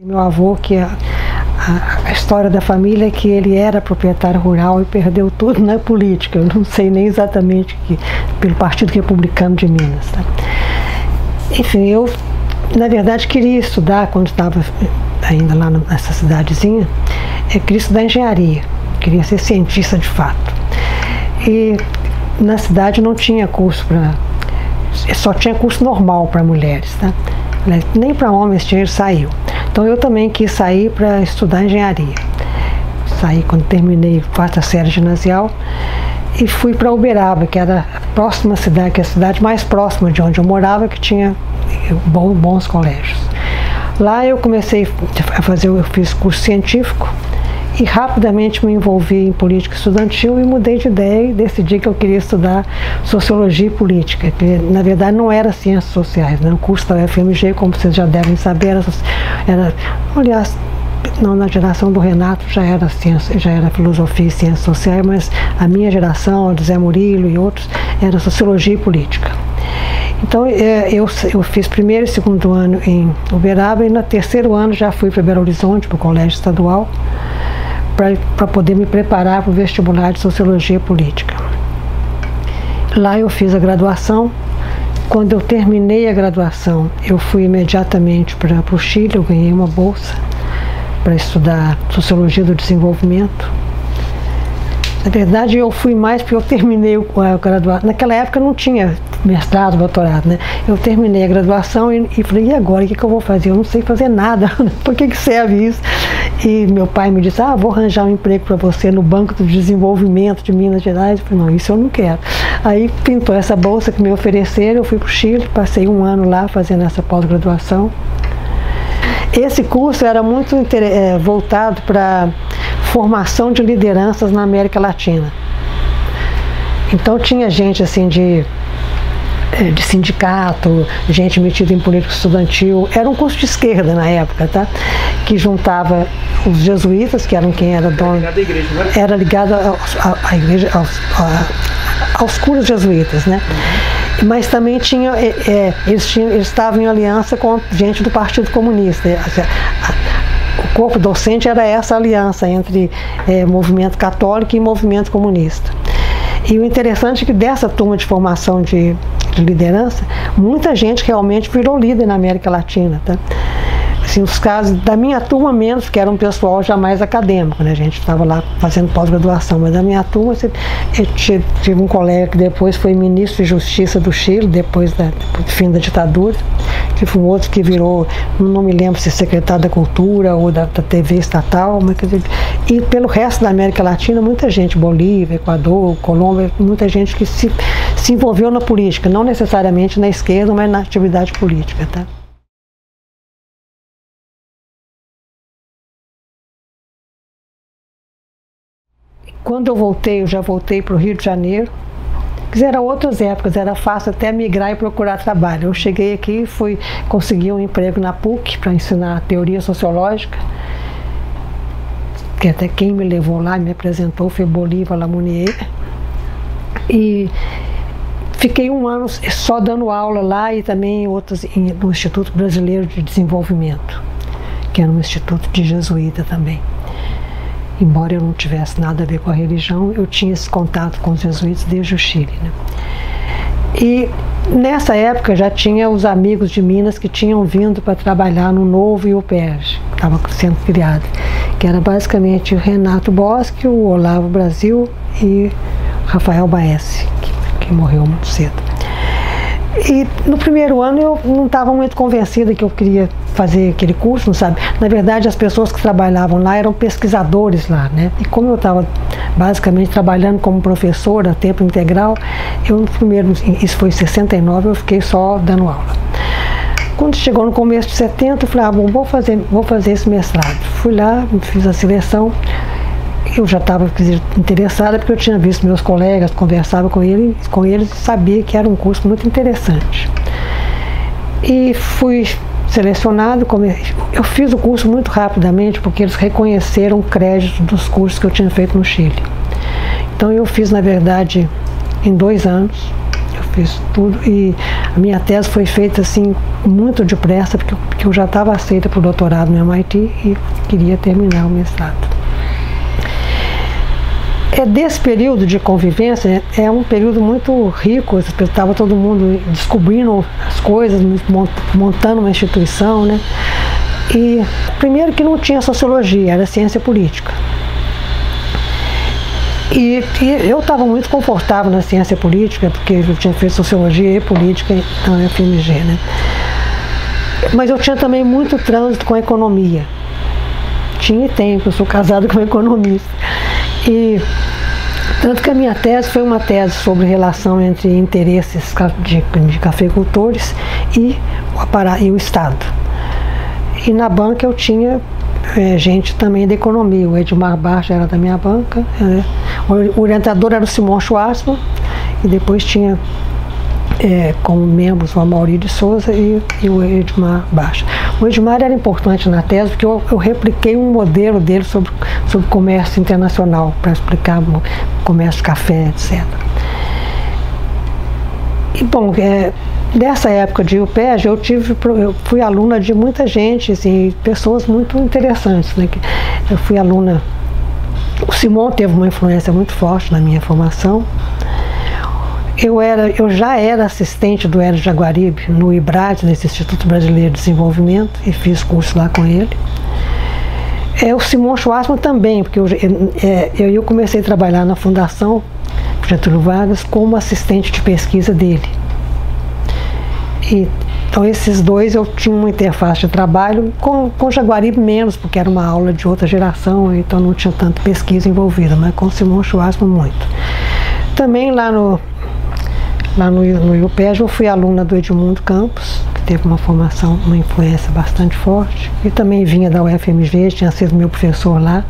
Meu avô, que a história da família é que ele era proprietário rural e perdeu tudo na política. Eu não sei nem exatamente pelo Partido Republicano de Minas. Tá? Enfim, eu, na verdade, queria estudar, quando estava ainda lá nessa cidadezinha, eu queria estudar engenharia, queria ser cientista de fato. E na cidade não tinha curso só tinha curso normal para mulheres, tá? Nem para homens tinha, ele saiu. Então eu também quis sair para estudar engenharia. Saí quando terminei a quarta série ginasial e fui para Uberaba, que era a próxima cidade, que é a cidade mais próxima de onde eu morava, que tinha bons colégios. Lá eu comecei a fazer, eu fiz curso científico e rapidamente me envolvi em política estudantil e mudei de ideia e decidi que eu queria estudar sociologia e política, que na verdade não era ciências sociais, né? O curso da UFMG, como vocês já devem saber, aliás, não, na geração do Renato já era ciência, já era filosofia e ciências sociais, mas a minha geração, a do Zé Murilo e outros, era sociologia e política. Então eu fiz primeiro e segundo ano em Uberaba e no terceiro ano já fui para Belo Horizonte, para o colégio estadual, para poder me preparar para o vestibular de Sociologia e Política. Lá eu fiz a graduação. Quando eu terminei a graduação, eu fui imediatamente para o Chile, eu ganhei uma bolsa para estudar Sociologia do Desenvolvimento. Na verdade, eu fui mais porque eu terminei a graduação. Naquela época não tinha mestrado, doutorado, né? Eu terminei a graduação e falei, e agora, o que eu vou fazer? Eu não sei fazer nada, por que serve isso? E meu pai me disse, vou arranjar um emprego para você no Banco do Desenvolvimento de Minas Gerais. Eu falei, não, isso eu não quero. Aí pintou essa bolsa que me ofereceram, eu fui para o Chile, passei um ano lá fazendo essa pós-graduação. Esse curso era muito voltado para formação de lideranças na América Latina. Então tinha gente assim de sindicato, gente metida em política estudantil. Era um curso de esquerda na época, tá? Que juntava os jesuítas, que eram quem era dono. Era ligado à igreja, não era? Era ligado à igreja, aos curas jesuítas, né? Mas também tinha, eles estavam em aliança com gente do Partido Comunista. O corpo docente era essa aliança entre movimento católico e movimento comunista. E o interessante é que dessa turma de formação de liderança, muita gente realmente virou líder na América Latina, tá? Assim, os casos da minha turma menos, porque era um pessoal já mais acadêmico, né? A gente estava lá fazendo pós-graduação, mas da minha turma eu tive um colega que depois foi ministro de Justiça do Chile, depois do fim da ditadura. Tive um outro que virou, não me lembro se secretário da Cultura ou da TV estatal, mas, e pelo resto da América Latina, muita gente, Bolívia, Equador, Colômbia, muita gente que se envolveu na política, não necessariamente na esquerda, mas na atividade política, tá? Quando eu já voltei para o Rio de Janeiro. Eram outras épocas, era fácil até migrar e procurar trabalho. Eu cheguei aqui e consegui um emprego na PUC para ensinar teoria sociológica, que até quem me levou lá, me apresentou, foi Bolívar Lamounier. E fiquei um ano só dando aula lá e também no Instituto Brasileiro de Desenvolvimento, que era um instituto de jesuíta também. Embora eu não tivesse nada a ver com a religião, eu tinha esse contato com os jesuítas desde o Chile, né? E nessa época já tinha os amigos de Minas que tinham vindo para trabalhar no Novo e o PERJ, que estava sendo criado, que era basicamente o Renato Bosque, o Olavo Brasil e o Rafael Baesse, que morreu muito cedo. E no primeiro ano eu não estava muito convencida que eu queria fazer aquele curso, não sabe? Na verdade, as pessoas que trabalhavam lá eram pesquisadores lá, né? E como eu estava basicamente trabalhando como professora a tempo integral, eu no primeiro, isso foi em 69, eu fiquei só dando aula. Quando chegou no começo de 70, eu falei, bom, vou fazer esse mestrado. Fui lá, fiz a seleção. Eu já estava interessada porque eu tinha visto meus colegas, conversava com eles e sabia que era um curso muito interessante. E fui selecionado, eu fiz o curso muito rapidamente porque eles reconheceram o crédito dos cursos que eu tinha feito no Chile. Então eu fiz, na verdade, em 2 anos, eu fiz tudo e minha tese foi feita assim muito depressa, porque eu já estava aceita para o doutorado no MIT e queria terminar o mestrado. Desse período de convivência, é um período muito rico, estava todo mundo descobrindo as coisas, montando uma instituição, né? E primeiro que não tinha sociologia, era ciência política. E eu estava muito confortável na ciência política, porque eu tinha feito sociologia e política na UFMG, né? Mas eu tinha também muito trânsito com a economia. Tinha e tenho, porque eu sou casado com um economista. E tanto que a minha tese foi uma tese sobre relação entre interesses de cafeicultores e o Estado. E na banca eu tinha gente também da economia. O Edmar Barcha era da minha banca, né? O orientador era o Simão Schwarzman, e depois tinha como membros o Amaury de Souza e o Edmar Barcha. O Edmar era importante na tese porque eu repliquei um modelo dele sobre comércio internacional, para explicar o comércio de café, etc. E bom, nessa época de UPEG, eu fui aluna de muita gente, assim, pessoas muito interessantes, né? Eu fui aluna. O Simão teve uma influência muito forte na minha formação. Eu já era assistente do Hélio Jaguaribe no IBRAD, nesse Instituto Brasileiro de Desenvolvimento, e fiz curso lá com ele. O Simão Schwarzman também, porque eu comecei a trabalhar na Fundação Getúlio Vargas como assistente de pesquisa dele. Então esses dois eu tinha uma interface de trabalho, com Jaguaribe menos, porque era uma aula de outra geração, então não tinha tanta pesquisa envolvida, mas com o Simão Schwarzman muito. Também lá no IUPEG eu fui aluna do Edmundo Campos, que teve uma formação, uma influência bastante forte, e também vinha da UFMG, tinha sido meu professor lá.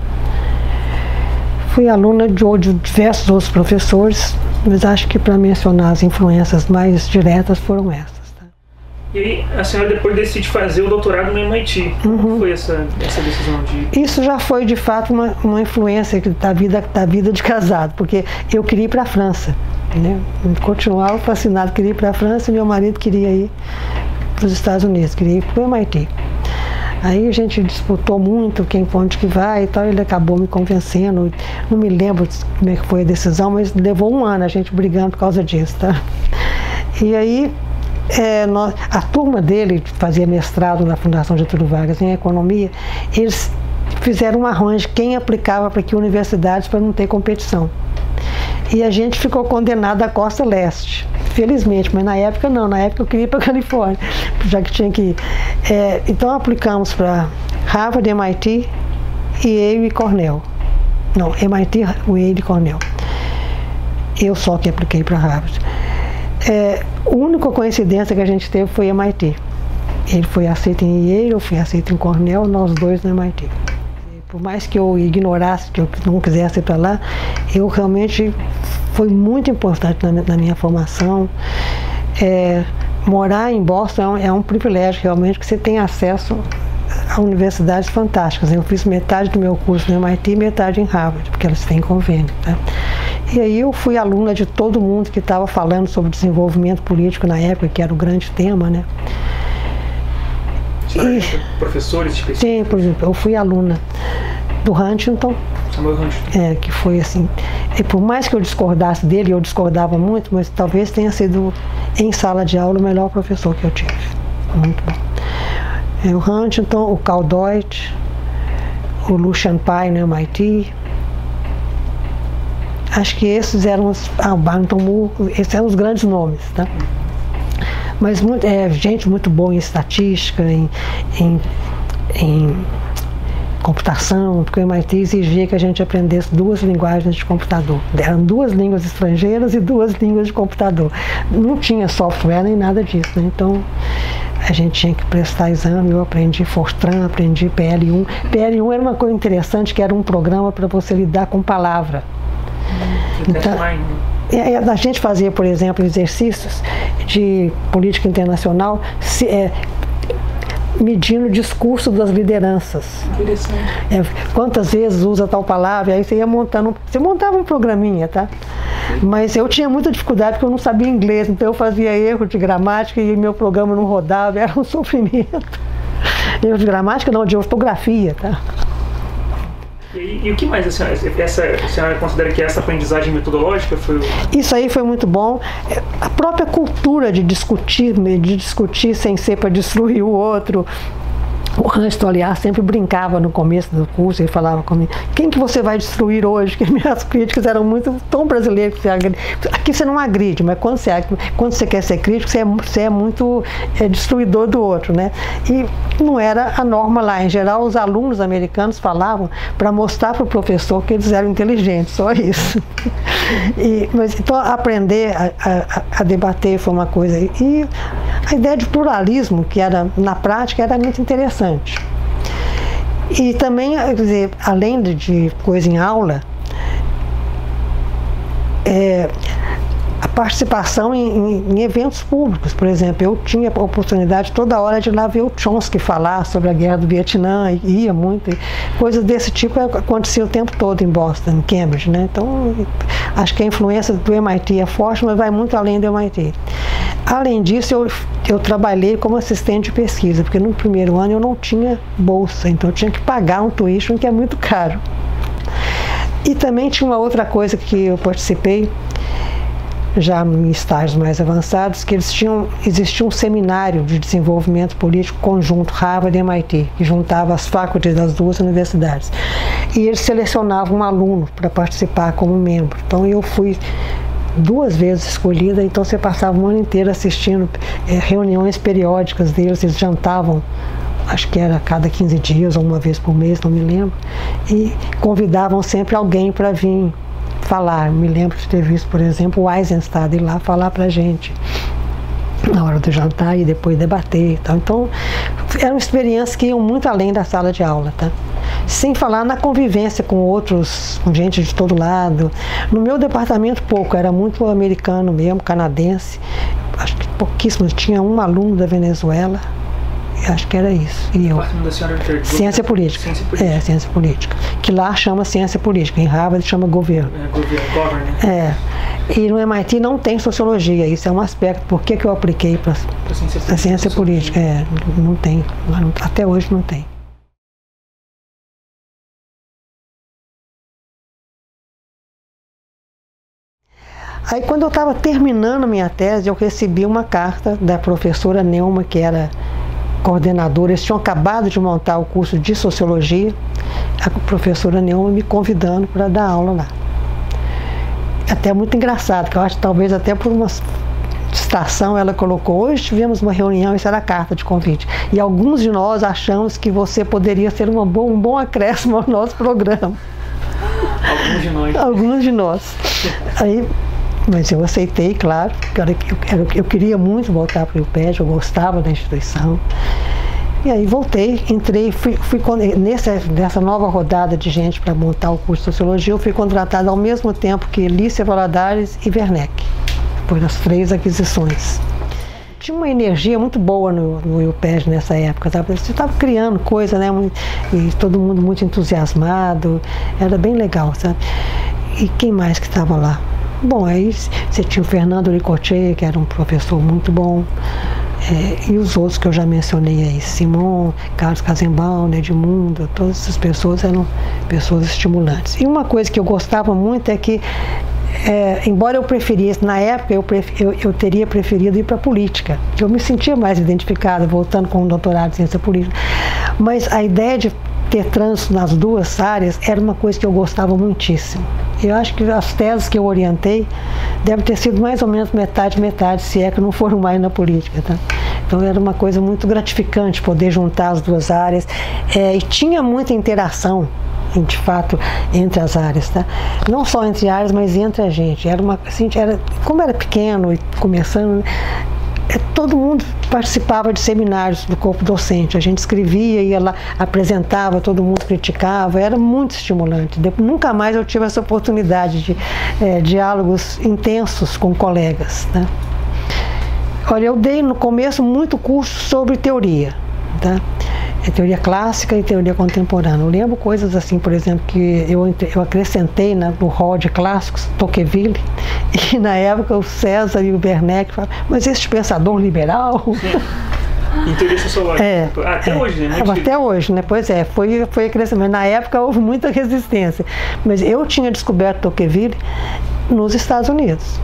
Fui aluna de diversos outros professores, mas acho que para mencionar as influências mais diretas foram essas. E aí a senhora depois decide fazer o doutorado no MIT. Como foi essa decisão de... Isso já foi de fato uma influência da vida de casado, porque eu queria ir para a França, né? Eu continuava fascinado, queria ir para a França, e meu marido queria ir para os Estados Unidos, queria ir para o MIT. Aí a gente disputou muito onde que vai e tal, ele acabou me convencendo. Não me lembro como é que foi a decisão, mas levou um ano a gente brigando por causa disso, tá? E aí a turma dele, que fazia mestrado na Fundação Getúlio Vargas em economia, eles fizeram um arranjo quem aplicava para que universidades para não ter competição. E a gente ficou condenado à Costa Leste, felizmente, mas na época não, na época eu queria ir para a Califórnia, já que tinha que ir. Então aplicamos para Harvard, MIT, Yale e Cornell. Não, MIT, Yale e Cornell. Eu só que apliquei para Harvard. A única coincidência que a gente teve foi MIT. Ele foi aceito em Yale, eu fui aceito em Cornell, nós dois no MIT. Por mais que eu ignorasse, que eu não quisesse ir para lá, eu realmente foi muito importante na minha formação. Morar em Boston é um privilégio realmente, que você tem acesso a universidades fantásticas. Eu fiz metade do meu curso no MIT e metade em Harvard, porque elas têm convênio, tá? E aí eu fui aluna de todo mundo que estava falando sobre desenvolvimento político na época, que era o grande tema, né? Professores específicos? Sim, por exemplo, eu fui aluna do Huntington. Samuel Huntington. Que foi assim, por mais que eu discordasse dele, eu discordava muito, mas talvez tenha sido, em sala de aula, o melhor professor que eu tive. Muito bom. O Huntington, o Carl Deutsch, o Lucian Pai no MIT. Acho que esses eram o Barrington Moore, esses eram os grandes nomes, tá? Mas gente muito boa em estatística, em computação, porque o MIT exigia que a gente aprendesse 2 linguagens de computador. Eram 2 línguas estrangeiras e 2 línguas de computador. Não tinha software nem nada disso, né? Então a gente tinha que prestar exame. Eu aprendi Fortran, aprendi PL1. PL1 era uma coisa interessante, que era um programa para você lidar com palavra. Então, a gente fazia, por exemplo, exercícios de política internacional medindo o discurso das lideranças. Interessante. Quantas vezes usa tal palavra, aí você ia montando, você montava um programinha, tá? Mas eu tinha muita dificuldade porque eu não sabia inglês, então eu fazia erro de gramática e meu programa não rodava, era um sofrimento. Erro de gramática não, de ortografia, tá? E o que mais a senhora considera que essa aprendizagem metodológica foi? Isso aí foi muito bom. A própria cultura de discutir sem ser para destruir o outro. O Hans Toliar sempre brincava no começo do curso, ele falava comigo: quem que você vai destruir hoje? Que minhas críticas eram muito tão brasileiras que você agride. Aqui você não agride, mas quando você quer ser crítico, você é muito destruidor do outro, né? E não era a norma lá. Em geral, os alunos americanos falavam para mostrar para o professor que eles eram inteligentes, só isso. Mas então aprender a debater foi uma coisa. E a ideia de pluralismo, que era na prática, era muito interessante. E também, quer dizer, além de coisa em aula, a participação em eventos públicos. Por exemplo, eu tinha a oportunidade toda hora de ir lá ver o Chomsky falar sobre a guerra do Vietnã, e ia muito. Coisas desse tipo acontecia o tempo todo em Boston, em Cambridge, né? Então, acho que a influência do MIT é forte, mas vai muito além do MIT. Além disso, eu trabalhei como assistente de pesquisa, porque no primeiro ano eu não tinha bolsa, então eu tinha que pagar um tuition que é muito caro. E também tinha uma outra coisa que eu participei, já em estágios mais avançados, que existia um seminário de desenvolvimento político conjunto Harvard e MIT, que juntava as faculdades das duas universidades. E eles selecionavam um aluno para participar como membro. Então eu fui 2 vezes escolhida, então você passava o ano inteiro assistindo reuniões periódicas deles, eles jantavam, acho que era a cada 15 dias ou uma vez por mês, não me lembro, e convidavam sempre alguém para vir falar. Me lembro de ter visto, por exemplo, o Eisenstadt ir lá falar para a gente na hora do jantar e depois debater e tal. Então, eram experiências que iam muito além da sala de aula, tá? Sem falar na convivência com outros, com gente de todo lado. No meu departamento, pouco, era muito americano mesmo, canadense. Acho que pouquíssimos, tinha um aluno da Venezuela, acho que era isso. E eu. Ciência política. Ciência política. Ciência política. Que lá chama ciência política, em Harvard chama governo. Governance. E no MIT não tem sociologia, isso é um aspecto. Por que eu apliquei para a ciência política? Não tem, até hoje não tem. Aí, quando eu estava terminando minha tese, eu recebi uma carta da professora Neuma, que era coordenadora. Eles tinham acabado de montar o curso de sociologia, a professora Neuma me convidando para dar aula lá. Até muito engraçado, que eu acho que talvez até por uma distração ela colocou: hoje tivemos uma reunião, isso era a carta de convite, e alguns de nós achamos que você poderia ser um bom acréscimo ao nosso programa. Alguns de nós. Alguns de nós. Aí, mas eu aceitei, claro, eu queria muito voltar para o IUPED, eu gostava da instituição. E aí voltei, entrei, nessa nova rodada de gente para montar o curso de Sociologia, eu fui contratada ao mesmo tempo que Lícia Valadares e Werneck, por as 3 aquisições. Tinha uma energia muito boa no IUPED nessa época, sabe? Você estava criando coisa, né? E todo mundo muito entusiasmado, era bem legal, sabe? E quem mais que estava lá? Bom, aí você tinha o Fernando Ricoche, que era um professor muito bom, e os outros que eu já mencionei aí, Simon, Carlos Cazenbaum, Edmundo, todas essas pessoas eram pessoas estimulantes. E uma coisa que eu gostava muito é que, embora eu preferisse, na época eu teria preferido ir para a política, eu me sentia mais identificada, voltando com um doutorado em ciência política, mas a ideia de ter trânsito nas 2 áreas era uma coisa que eu gostava muitíssimo. Eu acho que as teses que eu orientei devem ter sido mais ou menos metade, se é que não foram mais na política, tá? Então era uma coisa muito gratificante poder juntar as 2 áreas, e tinha muita interação, de fato, entre as áreas, tá? Não só entre áreas, mas entre a gente. Como era pequeno e começando, todo mundo participava de seminários do corpo docente. A gente escrevia, ia lá, apresentava, todo mundo criticava, era muito estimulante. Nunca mais eu tive essa oportunidade de diálogos intensos com colegas, né? Olha, eu dei no começo muito curso sobre teoria, tá? teoria clássica e teoria contemporânea. Eu lembro coisas assim, por exemplo, que eu acrescentei no rol de clássicos, Tocqueville, e na época o César e o Werneck falaram, mas esse pensador liberal... Em teoria sociológica. Até hoje, né? Até hoje, né? Pois é, foi crescimento. Na época houve muita resistência. Mas eu tinha descoberto Tocqueville nos Estados Unidos.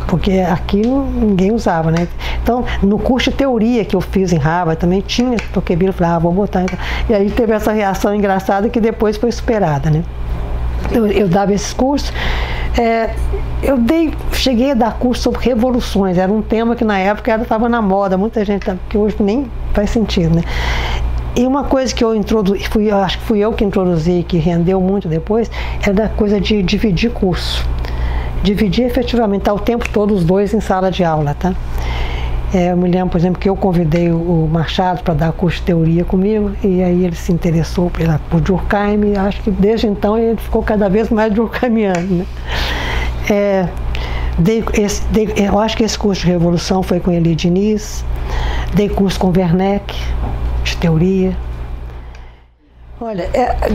Porque aqui ninguém usava, né? Então, no curso de teoria que eu fiz em Harvard, também tinha Tocqueville, eu falei, vou botar. E aí teve essa reação engraçada que depois foi superada, né? Eu dava esses cursos. Cheguei a dar curso sobre revoluções, era um tema que na época estava na moda, muita gente, que hoje nem faz sentido, né? E uma coisa que eu introduzi, acho que fui eu que introduzi, que rendeu muito depois, era da coisa de dividir curso. Dividir efetivamente, estar o tempo todo os dois em sala de aula, tá? Eu me lembro, por exemplo, que eu convidei o Machado para dar curso de teoria comigo, e aí ele se interessou por Durkheim, e acho que desde então ele ficou cada vez mais durkheimiano, né? Eu acho que esse curso de revolução foi com Elie Diniz, dei curso com Werneck, de teoria. Olha,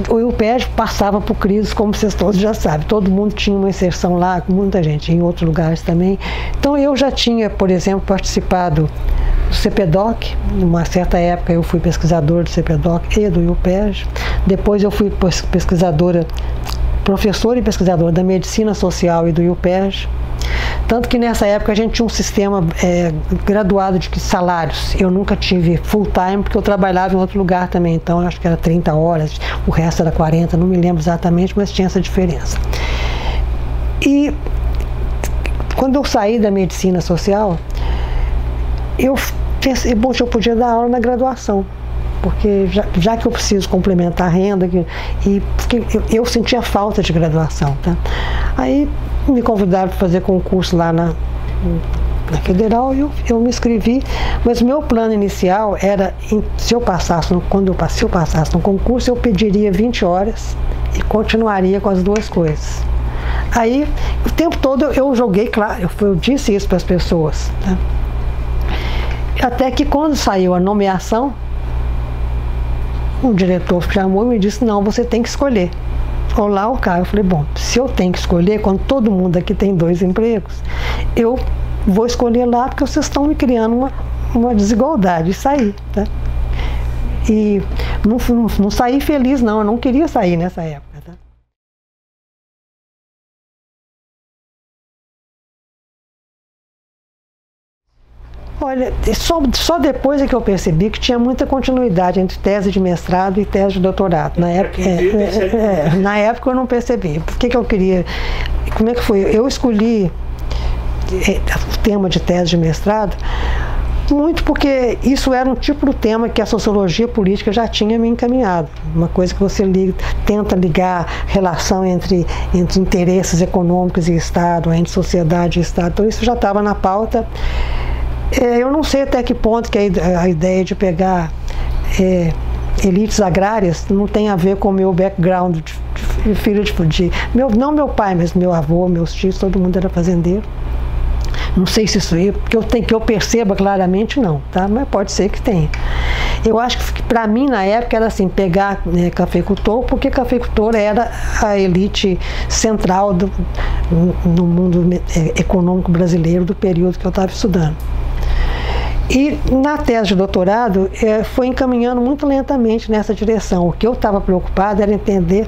o UPERJ passava por crises, como vocês todos já sabem. Todo mundo tinha uma inserção lá, com muita gente, em outros lugares também. Então eu já tinha, por exemplo, participado do CPDOC. Numa certa época eu fui pesquisadora do CPDOC e do UPERJ. Depois eu fui professora e pesquisadora da Medicina Social e do UPERJ. Tanto que nessa época a gente tinha um sistema graduado de salários. Eu nunca tive full time porque eu trabalhava em outro lugar também, então acho que era 30 horas, o resto era 40, não me lembro exatamente, mas tinha essa diferença. E quando eu saí da medicina social, eu pensei, bom, eu podia dar aula na graduação, porque já que eu preciso complementar a renda, porque eu sentia falta de graduação, tá? Aí me convidaram para fazer concurso lá na Federal, e eu me inscrevi, mas o meu plano inicial era, se eu passasse no concurso, eu pediria 20 horas e continuaria com as duas coisas. Aí, o tempo todo eu joguei, claro, eu disse isso para as pessoas, tá? Até que quando saiu a nomeação, um diretor chamou e me disse, não, você tem que escolher. Ou lá ou cá. Eu falei, bom, se eu tenho que escolher, quando todo mundo aqui tem 2 empregos, eu vou escolher lá porque vocês estão me criando uma desigualdade. E saí, tá? E não saí feliz, não. Eu não queria sair nessa época, tá? Olha, só depois é que eu percebi que tinha muita continuidade entre tese de mestrado e tese de doutorado. Na época eu não percebi. Por que eu queria... Como é que foi? Eu escolhi o tema de tese de mestrado muito porque isso era um tipo de tema que a sociologia política já tinha me encaminhado. Uma coisa que você tenta ligar relação entre interesses econômicos e Estado, entre sociedade e Estado. Então isso já estava na pauta. Eu não sei até que ponto que a ideia de pegar elites agrárias não tem a ver com o meu background de filho não meu pai, mas meu avô, meus tios, todo mundo era fazendeiro. Não sei se isso que eu perceba claramente, não, tá? Mas pode ser que tenha. Eu acho que para mim na época era assim, pegar cafeicultor, porque cafeicultor era a elite central no mundo econômico brasileiro do período que eu estava estudando. E na tese de doutorado foi encaminhando muito lentamente nessa direção. O que eu estava preocupada era entender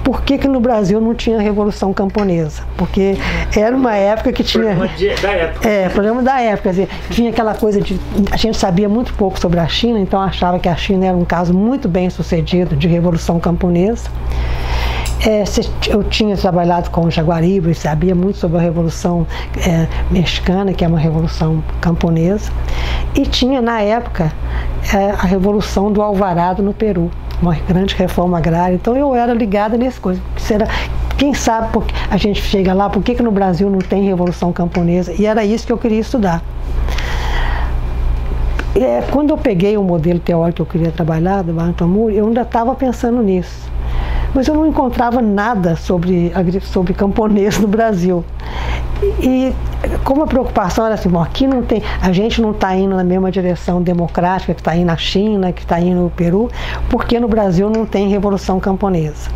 por que no Brasil não tinha revolução camponesa. Porque era uma época que tinha... Problema da época. Problema da época. Quer dizer, tinha aquela coisa de... A gente sabia muito pouco sobre a China, então achava que a China era um caso muito bem sucedido de revolução camponesa. Eu tinha trabalhado com o Jaguaribe e sabia muito sobre a Revolução Mexicana, que é uma revolução camponesa, e tinha na época a Revolução do Alvarado no Peru, uma grande reforma agrária. Então eu era ligada nessas coisas. Quem sabe porque a gente chega lá, por que no Brasil não tem revolução camponesa? E era isso que eu queria estudar. Quando eu peguei o modelo teórico que eu queria trabalhar, do Barton Moore, eu ainda estava pensando nisso. Mas eu não encontrava nada sobre camponês no Brasil. E como a preocupação era assim, bom, aqui não tem, a gente não está indo na mesma direção democrática que está indo na China, que está indo no Peru, porque no Brasil não tem revolução camponesa.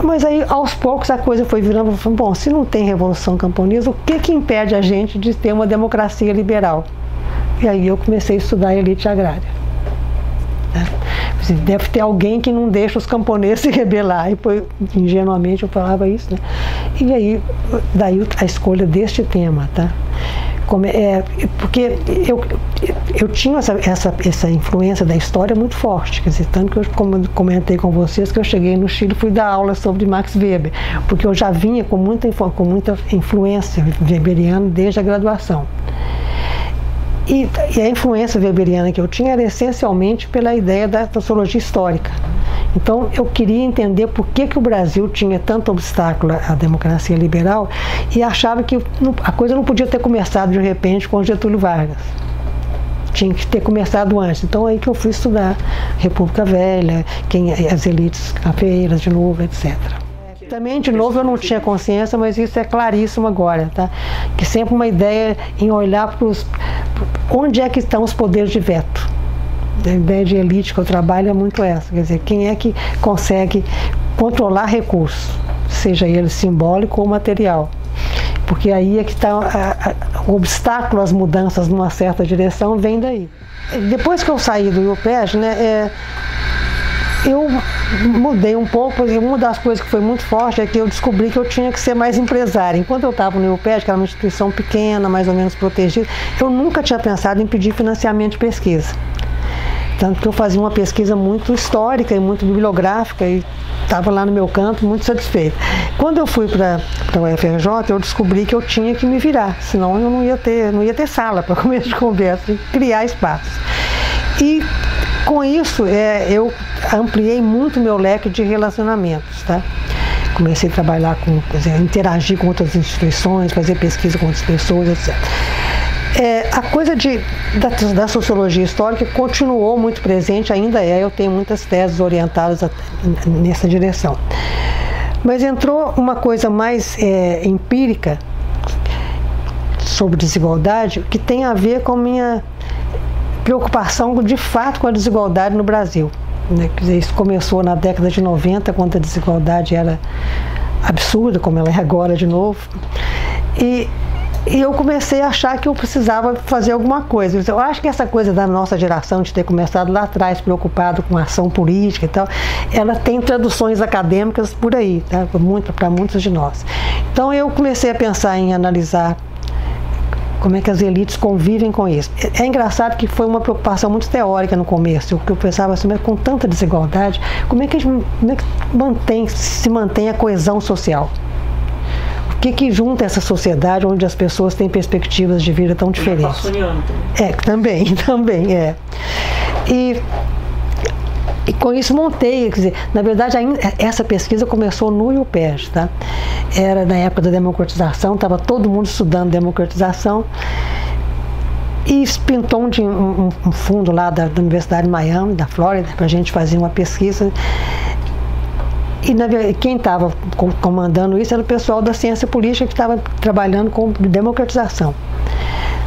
Mas aí, aos poucos, a coisa foi virando, bom, se não tem revolução camponesa, o que impede a gente de ter uma democracia liberal? E aí eu comecei a estudar a elite agrária. Deve ter alguém que não deixa os camponeses se rebelar. E ingenuamente eu falava isso, né? E aí, daí a escolha deste tema, tá? Porque eu tinha essa influência da história muito forte, quer dizer, tanto que eu comentei com vocês que eu cheguei no Chile e fui dar aula sobre Max Weber, porque eu já vinha com muita influência weberiana desde a graduação. E a influência weberiana que eu tinha era essencialmente pela ideia da sociologia histórica. Então, eu queria entender por que o Brasil tinha tanto obstáculo à democracia liberal e achava que a coisa não podia ter começado de repente com Getúlio Vargas. Tinha que ter começado antes. Então, aí que eu fui estudar República Velha, as elites cafeeiras de novo, etc. Também, de novo, eu não tinha consciência, mas isso é claríssimo agora, tá? Que sempre uma ideia em olhar para onde é que estão os poderes de veto. A ideia de elite que eu trabalho é muito essa, quer dizer, quem é que consegue controlar recursos, seja ele simbólico ou material. Porque aí é que está o obstáculo às mudanças numa certa direção, vem daí. Depois que eu saí do IUPEG, né, eu mudei um pouco, e uma das coisas que foi muito forte é que eu descobri que eu tinha que ser mais empresária. Enquanto eu estava no IUPEG, que era uma instituição pequena, mais ou menos protegida, eu nunca tinha pensado em pedir financiamento de pesquisa. Tanto que eu fazia uma pesquisa muito histórica e muito bibliográfica e estava lá no meu canto muito satisfeita. Quando eu fui para a UFRJ, eu descobri que eu tinha que me virar, senão eu não ia ter sala para começo de conversa, criar espaço. E com isso, eu ampliei muito meu leque de relacionamentos, tá? Comecei a trabalhar interagir com outras instituições, fazer pesquisa com outras pessoas, etc. A coisa da sociologia histórica continuou muito presente, ainda eu tenho muitas teses orientadas nessa direção. Mas entrou uma coisa mais empírica sobre desigualdade, que tem a ver com a minha preocupação de fato com a desigualdade no Brasil. Quer dizer, isso começou na década de 90, quando a desigualdade era absurda, como ela é agora de novo. E eu comecei a achar que eu precisava fazer alguma coisa. Eu acho que essa coisa da nossa geração, de ter começado lá atrás, preocupado com ação política e tal, ela tem traduções acadêmicas por aí, tá? Para muitos de nós. Então eu comecei a pensar em analisar como é que as elites convivem com isso. É engraçado que foi uma preocupação muito teórica no começo, porque eu pensava assim, mas com tanta desigualdade, como é que se mantém a coesão social? O que junta essa sociedade onde as pessoas têm perspectivas de vida tão diferentes? Também. E com isso montei, quer dizer, na verdade essa pesquisa começou no IUPEG, tá? Era na época da democratização, estava todo mundo estudando democratização e pintou um fundo lá da Universidade de Miami, da Flórida, para a gente fazer uma pesquisa. E quem estava comandando isso era o pessoal da ciência política que estava trabalhando com democratização.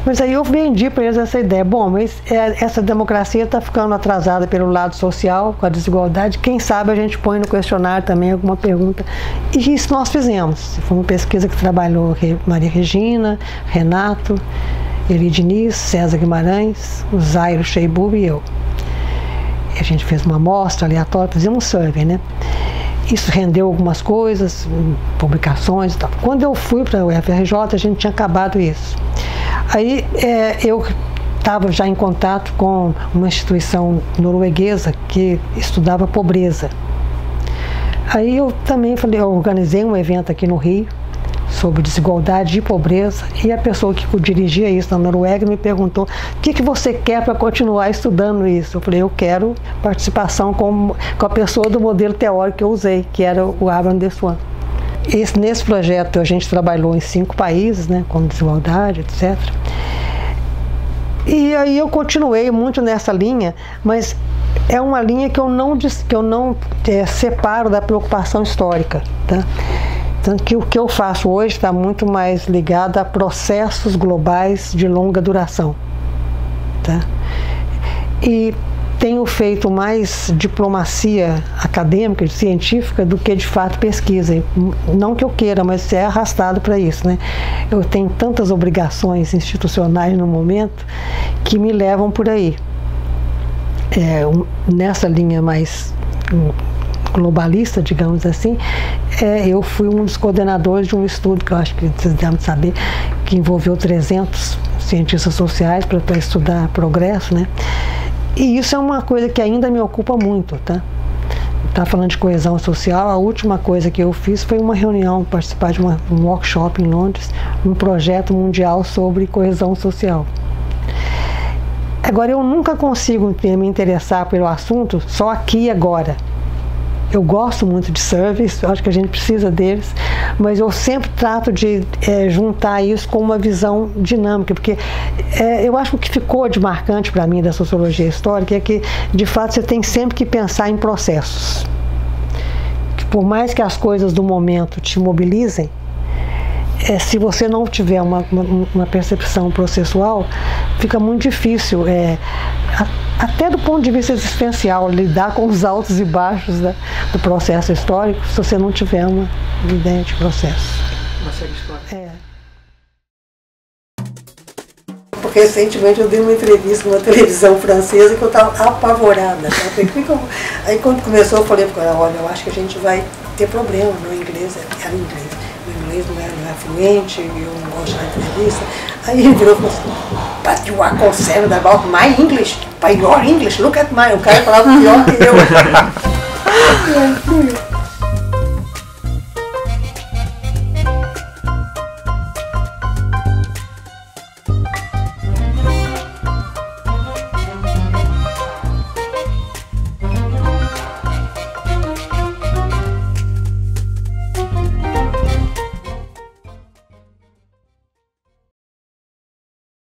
Mas aí eu vendi para eles essa ideia, bom, mas essa democracia está ficando atrasada pelo lado social, com a desigualdade, quem sabe a gente põe no questionário também alguma pergunta. E isso nós fizemos. Foi uma pesquisa que trabalhou Maria Regina, Renato, Eli Diniz, César Guimarães, o Zairo Sheibub e eu. E a gente fez uma amostra aleatória, fizemos um survey, né? Isso rendeu algumas coisas, publicações e tal. Quando eu fui para a UFRJ, a gente tinha acabado isso. Aí eu estava já em contato com uma instituição norueguesa que estudava pobreza. Aí eu também eu organizei um evento aqui no Rio sobre desigualdade e pobreza, e a pessoa que dirigia isso na Noruega me perguntou: o que você quer para continuar estudando isso? Eu falei: eu quero participação com a pessoa do modelo teórico que eu usei, que era o Abraham de Swan. Nesse projeto a gente trabalhou em 5 países, né, com desigualdade, etc. E aí eu continuei muito nessa linha, mas é uma linha que eu não separo da preocupação histórica, tá? Tanto que o que eu faço hoje está muito mais ligado a processos globais de longa duração. Tá? E tenho feito mais diplomacia acadêmica, científica, do que de fato pesquisa. Não que eu queira, mas é arrastado para isso, né? Eu tenho tantas obrigações institucionais no momento que me levam por aí. Nessa linha mais globalista, digamos assim, eu fui um dos coordenadores de um estudo que eu acho que vocês devem saber, que envolveu 300 cientistas sociais para estudar progresso, né? E isso é uma coisa que ainda me ocupa muito, tá? Tá falando de coesão social, a última coisa que eu fiz foi uma reunião, participar de um workshop em Londres, um projeto mundial sobre coesão social. Agora, eu nunca consigo me interessar pelo assunto só aqui e agora. Eu gosto muito de surveys, eu acho que a gente precisa deles, mas eu sempre trato de juntar isso com uma visão dinâmica, porque eu acho que o que ficou de marcante para mim da sociologia histórica é que, de fato, você tem sempre que pensar em processos. Que por mais que as coisas do momento te mobilizem, se você não tiver uma percepção processual, fica muito difícil, até do ponto de vista existencial, lidar com os altos e baixos do processo histórico, se você não tiver uma ideia de processo. Uma série histórica. Porque recentemente eu dei uma entrevista numa televisão francesa que eu estava apavorada. Aí quando começou eu falei, olha, eu acho que a gente vai ter problema no inglês, era inglês. O inglês não é fluente, eu não gosto da entrevista. Aí ele virou e falou assim, but you are concerned about my English, by your English, look at mine. O cara falava pior que eu.